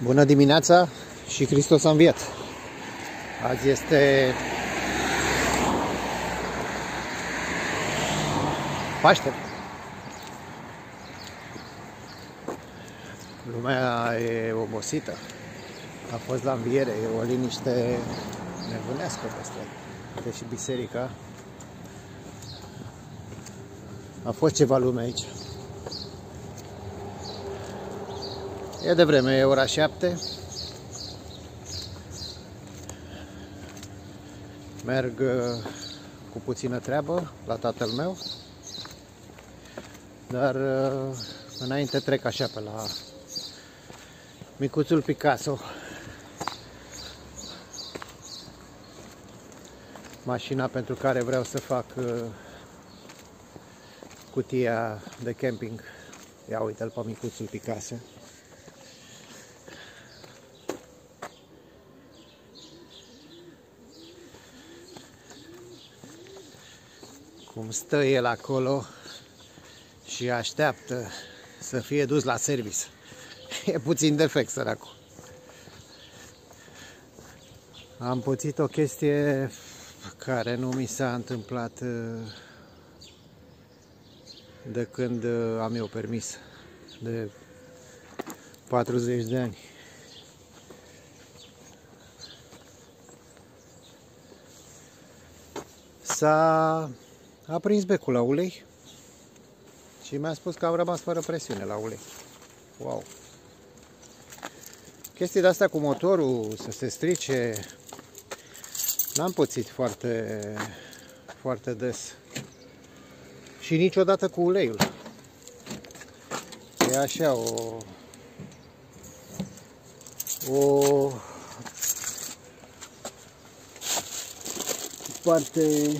Bună dimineața și Hristos a înviat! Azi este Paște. Lumea e obosită. A fost la înviere, e o liniște nebunească peste. Deși biserica a fost ceva lume aici. E de vreme, e ora 7. Merg cu puțină treabă la tatăl meu, dar înainte trec așa pe la micuțul Picasso. Mașina pentru care vreau să fac cutia de camping. Ia uite-l pe micuțul Picasso. Cum stă el acolo și așteaptă să fie dus la service. E puțin defect, săracul. Am pățit o chestie care nu mi s-a întâmplat de când am eu permis, de 40 de ani. A prins becul la ulei și mi-a spus că am rămas fără presiune la ulei. Wow! Chestii de-astea cu motorul să se strice n-am pățit foarte des. Și niciodată cu uleiul. E așa o parte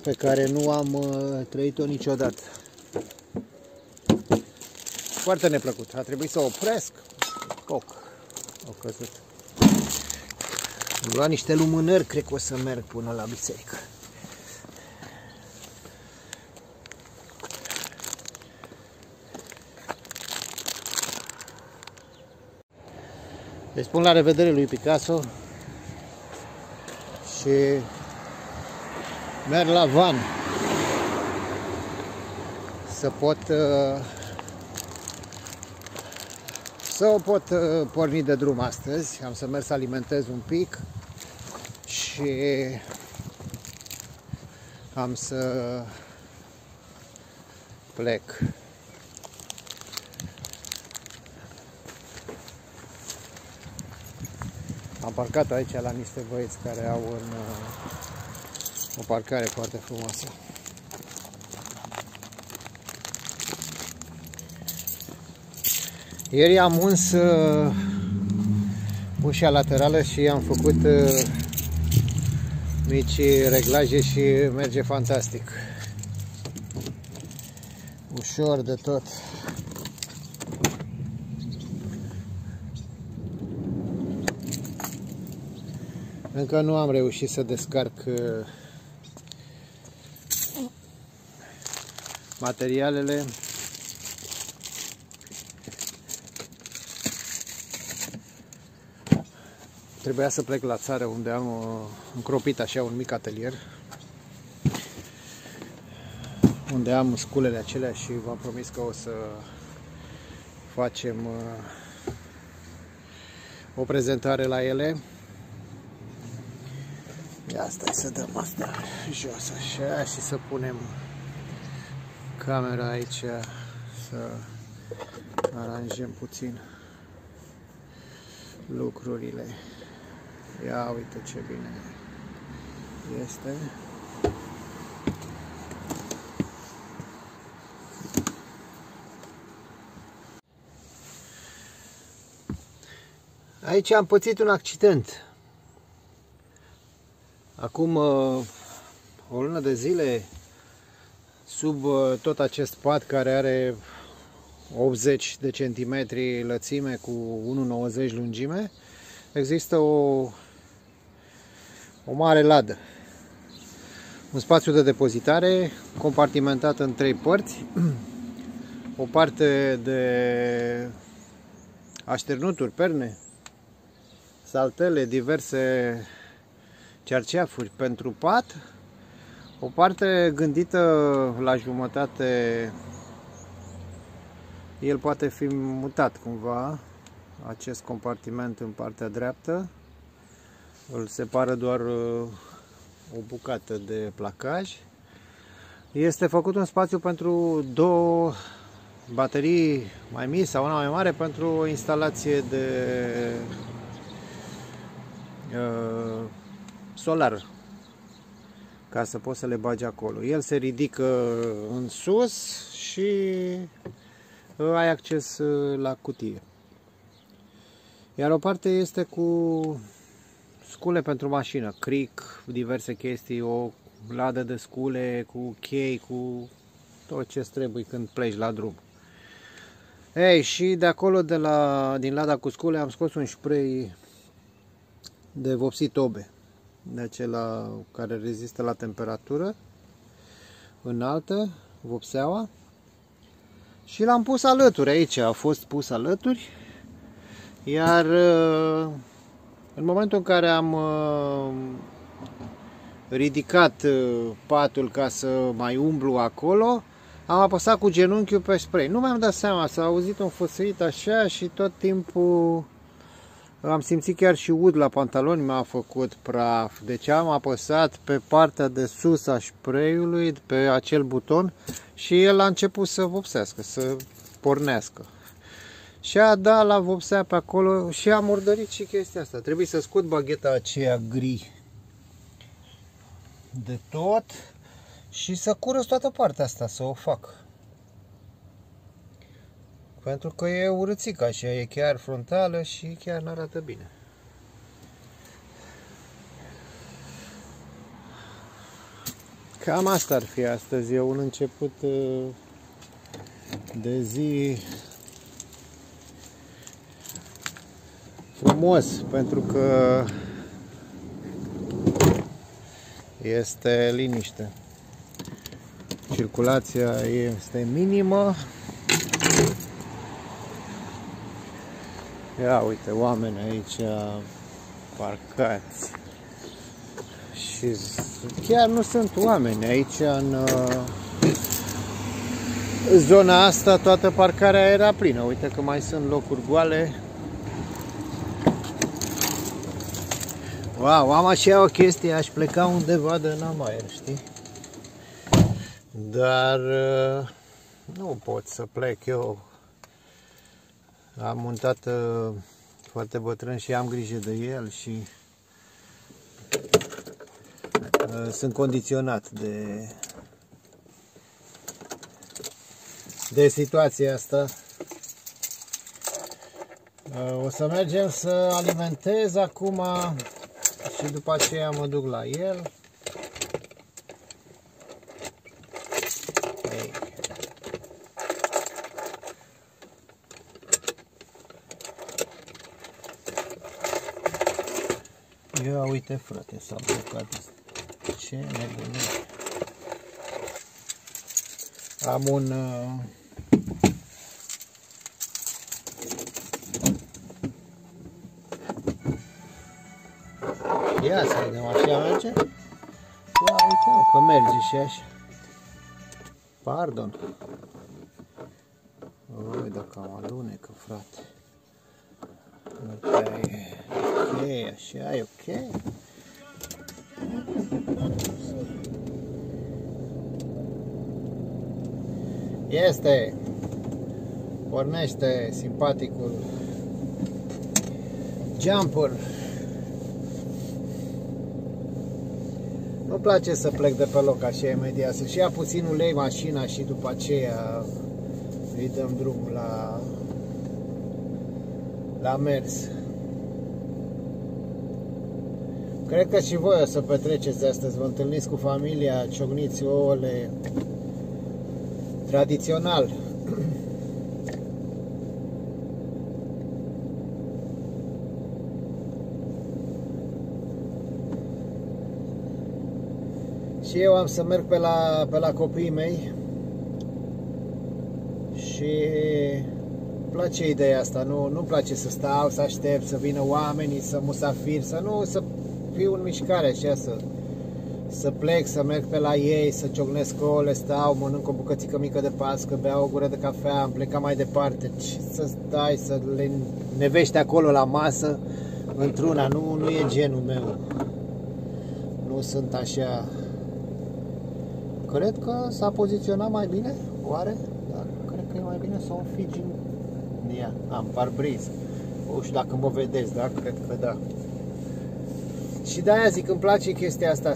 pe care nu am trăit-o niciodată. Foarte neplăcut. A trebuit să opresc. Au căzut. Am luat niște lumânări, cred că o să merg până la biserică. Deci spun la revedere lui Picasso și merg la van să o pot porni de drum astăzi. Am să merg să alimentez un pic și am să plec. Am parcat aici la niște băieți care au o parcare foarte frumoasă. Ieri am uns ușa laterală și am făcut mici reglaje și merge fantastic. Ușor de tot. Încă nu am reușit să descarc materialele. Trebuia să plec la țară unde am încropit așa un mic atelier, unde am sculele acelea și v-am promis că o să facem o prezentare la ele. Ia stai să dăm asta jos așa și să punem camera aici, să aranjăm puțin lucrurile. Ia uite ce bine este. Aici am pățit un accident. Acum o lună de zile, sub tot acest pat care are 80 de centimetri lățime cu 1,90 lungime, există o mare ladă. Un spațiu de depozitare compartimentat în 3 părți. o parte de așternuturi, perne, saltele, diverse cerceafuri pentru pat, o parte gândită la jumătate, el poate fi mutat cumva, acest compartiment în partea dreaptă, îl separă doar o bucată de placaj. Este făcut un spațiu pentru două baterii mai mici sau una mai mare pentru o instalație de solar, ca să poți să le bagi acolo. El se ridică în sus și ai acces la cutie. Iar o parte este cu scule pentru mașină, cric, diverse chestii, o ladă de scule cu chei, cu tot ce trebuie când pleci la drum. Ei, și de acolo, din lada cu scule, am scos un spray de vopsit tobe, de acela care rezistă la temperatură înaltă, vopseaua, și l-am pus alături. Aici a fost pus alături, iar în momentul în care am ridicat patul ca să mai umblu acolo, am apăsat cu genunchiul pe spray. Nu mi-am dat seama, s-a auzit un făsăit așa și tot timpul am simțit chiar și ud la pantaloni, mi-a făcut praf. Deci am apăsat pe partea de sus a spray-ului, pe acel buton, și el a început să vopsească, să pornească. Și a dat la vopsea pe acolo și a murdărit și chestia asta. Trebuie să scot bagheta aceea gri de tot și să curăț toată partea asta, să o fac. Pentru că e urâțică așa, e chiar frontală și chiar nu arată bine. Cam asta ar fi astăzi, e un început de zi frumos, pentru că este liniște. Circulația este minimă. Ia uite, oameni aici parcați. Și chiar nu sunt oameni aici în zona asta, toată parcarea era plină. Uite că mai sunt locuri goale. Wow, am așa o chestie, aș pleca undeva de n-am aer, știi? Dar nu pot să plec eu. Am un tată foarte bătrân și am grijă de el și sunt condiționat de situația asta. O să mergem să alimentez acum și după aceea mă duc la el. Ia uite, frate, s-a blocat. Ce nebunie. Am un ia să vedem, așa merge? Ia uite, că merge și așa. Pardon. Ui, dacă am alunecă, frate. Ok, așa e ok. Este. Pornește simpaticul jumper. Nu-mi place să plec de pe loc așa imediat, să-și ia puțin ulei mașina și după aceea îi dăm drumul la mers. Cred că și voi o să petreceți astăzi, vă întâlniți cu familia, ciocniți ouăle tradițional. Și eu am să merg pe la copiii mei Și îmi place ideea asta, nu-mi place să stau, să aștept, să vină oamenii, să musafir, să fiu în mișcare așa, să plec, să merg pe la ei, să ciocnesc ouăle, stau, mănânc o bucățică mică de pască, beau o gură de cafea, am plecat mai departe. Să stai, să le nevești acolo la masă, într-una, nu e genul meu. Nu sunt așa. Cred că s-a poziționat mai bine, oare? Dar cred că e mai bine să o înfigi în ea. Am parbriz. Nu știu dacă mă vedeți, da? Cred că da. Și de-aia zic, îmi place chestia asta,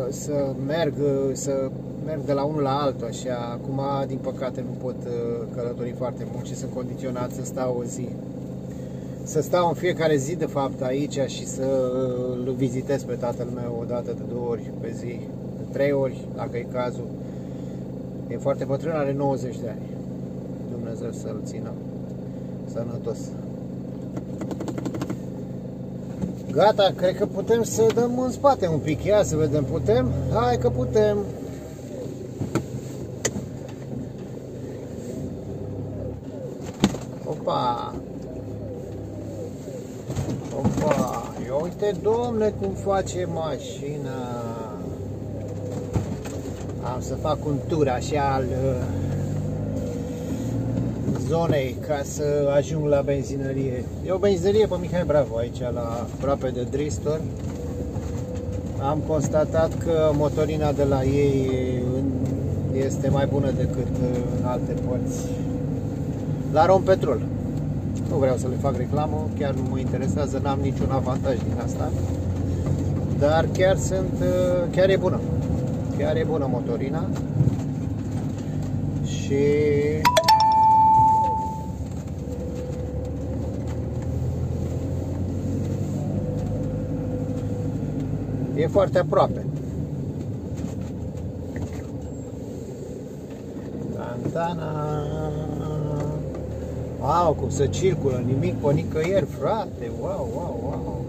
să merg de la unul la altul, așa. Acum, din păcate, nu pot călători foarte mult și sunt condiționat să stau o zi. Să stau în fiecare zi, de fapt, aici și să-l vizitez pe tatăl meu o dată, de 2 ori pe zi, de 3 ori, dacă e cazul. E foarte bătrân, are 90 de ani. Dumnezeu să-l țină sănătos. Gata, cred că putem să dăm în spate un pic. Ia să vedem, putem? Hai că putem! Opa! Opa! Ia uite, domne, cum face mașina! Am să fac un tur așa al zonei ca să ajung la benzinărie. E o benzinărie pe Mihai Bravo aici, aproape de Dristor. Am constatat că motorina de la ei este mai bună decât în alte părți. La Rompetrol. Nu vreau să le fac reclamă, chiar nu mă interesează, n-am niciun avantaj din asta. Dar chiar e bună. Chiar e bună motorina. Și e foarte aproape. Tantana. Wow, cum se circulă, nimic pe nicăieri, frate. Wow.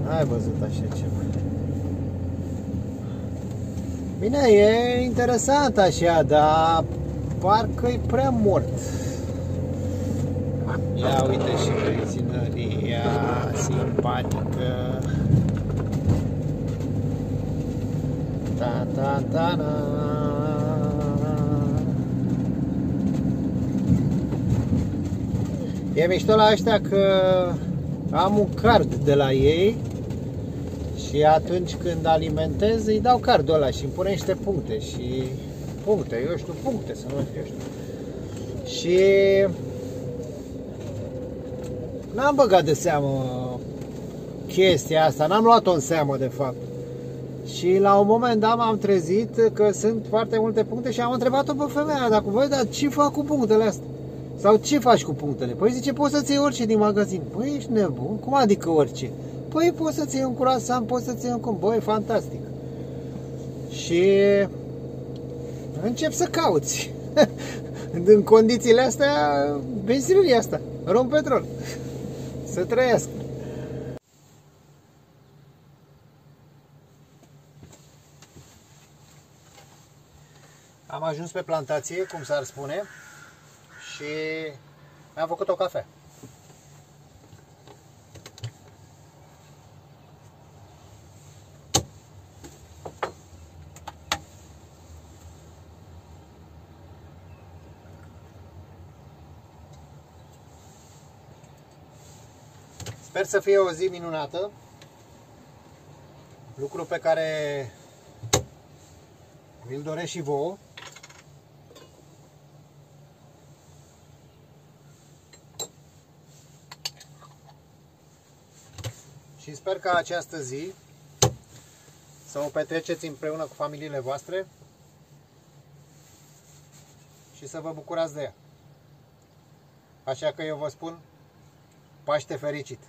N-ai văzut așa ceva. Bine, e interesant așa, dar parcă-i prea mort. Ia uite și benzinăria simpatică. Ta-ta-ta-na. E mișto la ăștia că am un card de la ei și atunci când alimentez îi dau cardul ăla și îmi pune niște puncte și puncte să nu știu. Și n-am băgat de seamă chestia asta, n-am luat-o în seamă de fapt. Și la un moment dat m-am trezit că sunt foarte multe puncte și am întrebat-o pe femeia, dacă voi, dar ce fac cu punctele astea? Sau ce faci cu punctele? Păi zice, poți să-ți iei orice din magazin. Păi ești nebun? Cum adică orice? Păi poți să-ți iei un croissant, poți să-ți iei un cum. Băi, fantastic. Și încep să cauți. În condițiile astea, benzinăria asta, Rompetrol. Să trăiască. Am ajuns pe plantație, cum s-ar spune, și mi-am făcut o cafea. Sper să fie o zi minunată, lucru pe care vi-l doresc și vouă. Și sper ca această zi să o petreceți împreună cu familiile voastre și să vă bucurați de ea. Așa că eu vă spun Paște fericit!